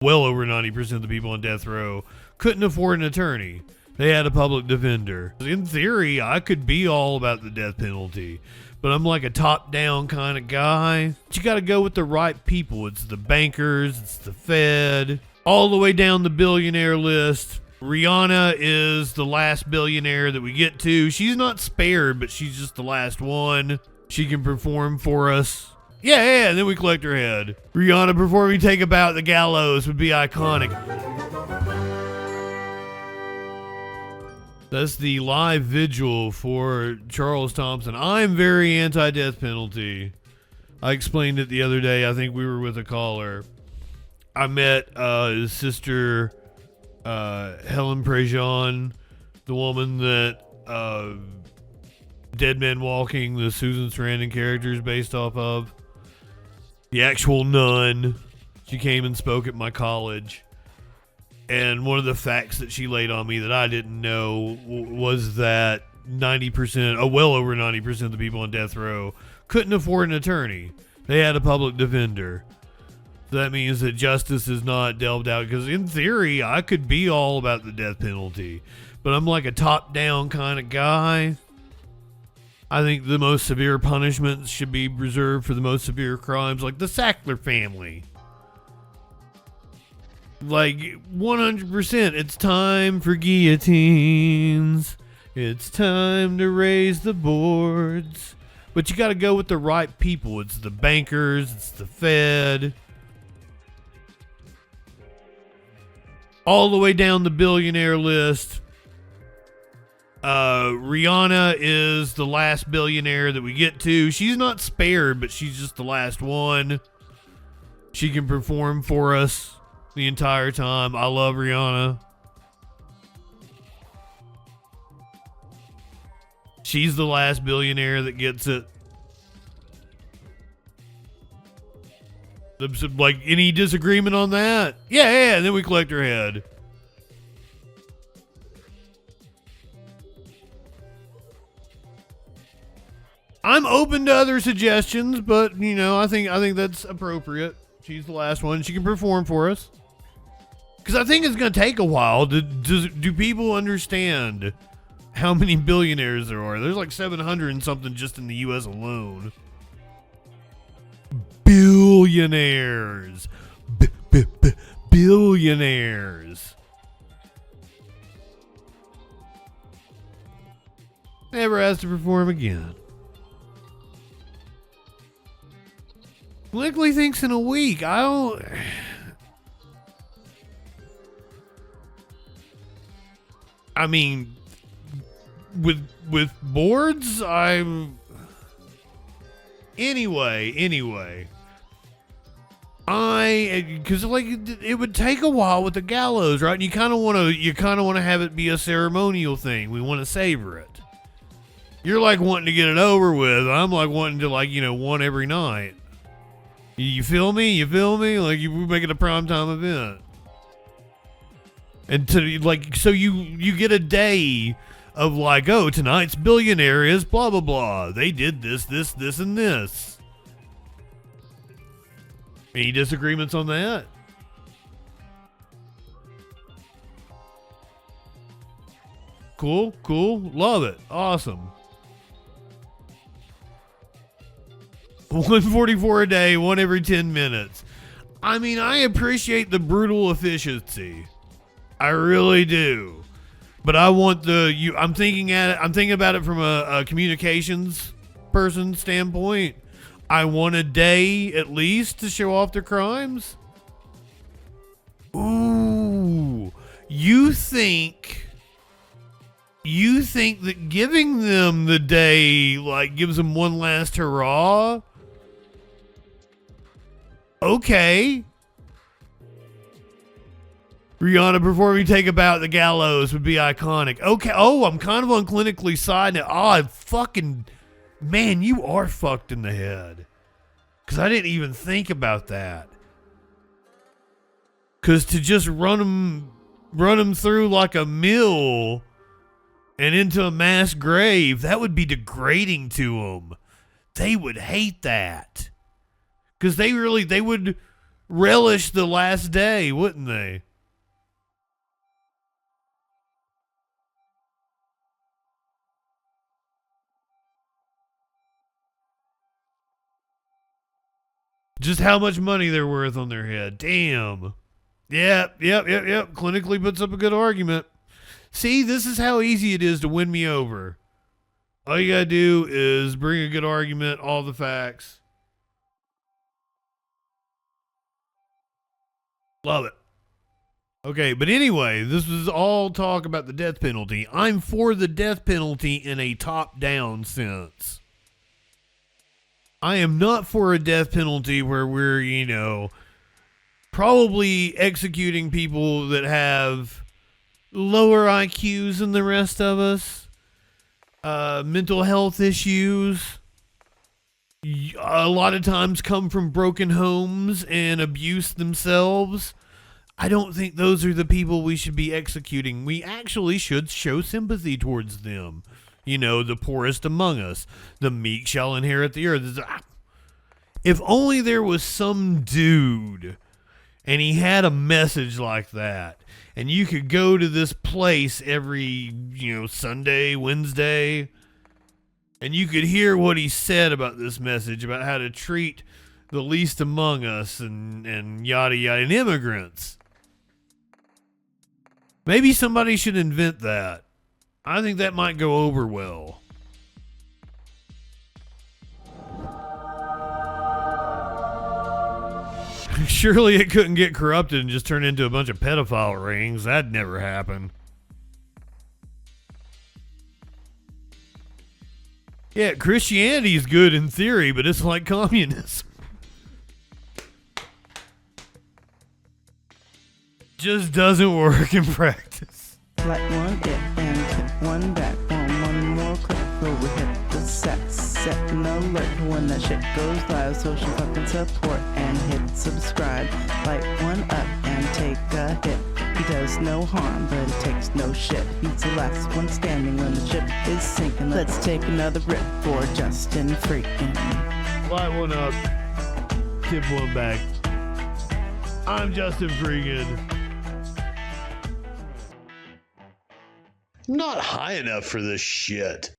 Well over 90% of the people on death row couldn't afford an attorney. They had a public defender. In theory, I could be all about the death penalty, but I'm like a top-down kind of guy. But you got to go with the right people. It's the bankers, it's the Fed, all the way down the billionaire list. Rihanna is the last billionaire that we get to. She's not spared, but she's just the last one. She can perform for us. Yeah, and then we collect her head. Rihanna performing Take a Bow at the Gallows would be iconic. That's the live vigil for Charles Thompson. I'm very anti-death penalty. I explained it the other day. I think we were with a caller. I met his sister, Helen Prejean, the woman that Dead Men Walking, the Susan Sarandon character is based off of. The actual nun. She came and spoke at my college. And one of the facts that she laid on me that I didn't know was that 90%, well over 90% of the people on death row couldn't afford an attorney. They had a public defender. So that means that justice is not delved out, because in theory, I could be all about the death penalty, but I'm like a top-down kind of guy. I think the most severe punishments should be reserved for the most severe crimes, like the Sackler family. Like, 100%, it's time for guillotines. It's time to raise the boards. But you gotta go with the right people. It's the bankers, it's the Fed. All the way down the billionaire list. Rihanna is the last billionaire that we get to. She's not spared, but she's just the last one. She can perform for us the entire time. I love Rihanna. She's the last billionaire that gets it. Like, any disagreement on that? Yeah, and then we collect her head. I'm open to other suggestions, but you know, I think that's appropriate. She's the last one. She can perform for us. Because I think it's going to take a while. Do people understand how many billionaires there are? There's like 700 and something just in the U.S. alone. Billionaires. Billionaires. Never has to perform again. Blickley thinks in a week. I mean, with boards, Anyway. Because like it would take a while with the gallows, right? And you kind of want to have it be a ceremonial thing. We want to savor it. You're like wanting to get it over with. I'm like wanting to one every night. You feel me? Like we're making a primetime event. And so you get a day of like, oh, tonight's billionaire is blah, blah, blah. They did this, and this. Any disagreements on that? Cool. Love it. Awesome. 144 a day, one every 10 minutes. I mean, I appreciate the brutal efficiency. I really do. But I want I'm thinking about it from a communications person standpoint. I want a day at least to show off their crimes. Ooh. You think that giving them the day gives them one last hurrah? Okay. Rihanna performing Take a Bow at the Gallows would be iconic. Okay. Oh, I'm kind of on clinically side now. Man, you are fucked in the head. Because I didn't even think about that. Because to just run them through like a mill and into a mass grave, that would be degrading to them. They would hate that. Because they would relish the last day, wouldn't they? Just how much money they're worth on their head. Damn. Yep. Clinically puts up a good argument. See, this is how easy it is to win me over. All you gotta do is bring a good argument, all the facts. Love it. Okay, but anyway, this was all talk about the death penalty. I'm for the death penalty in a top-down sense. I am not for a death penalty where we're, probably executing people that have lower IQs than the rest of us, mental health issues, a lot of times come from broken homes and abuse themselves. I don't think those are the people we should be executing. We actually should show sympathy towards them. The poorest among us. The meek shall inherit the earth. If only there was some dude and he had a message like that, and you could go to this place every, Sunday, Wednesday, and you could hear what he said about this message, about how to treat the least among us and yada yada, and immigrants. Maybe somebody should invent that. I think that might go over well. Surely it couldn't get corrupted and just turn into a bunch of pedophile rings. That'd never happen. Yeah, Christianity is good in theory, but it's like communism. Just doesn't work in practice. Like one it and hit one back. One more click before we hit the set an alert when that shit goes live. Social fucking support and hit subscribe. Light one up and take a hit. He does no harm, but it takes no shit. He's the last one standing when the ship is sinking. Let's take another rip for JustinFREAKIN. Light one up, tip one back. I'm JustinFREAKIN. Not high enough for this shit.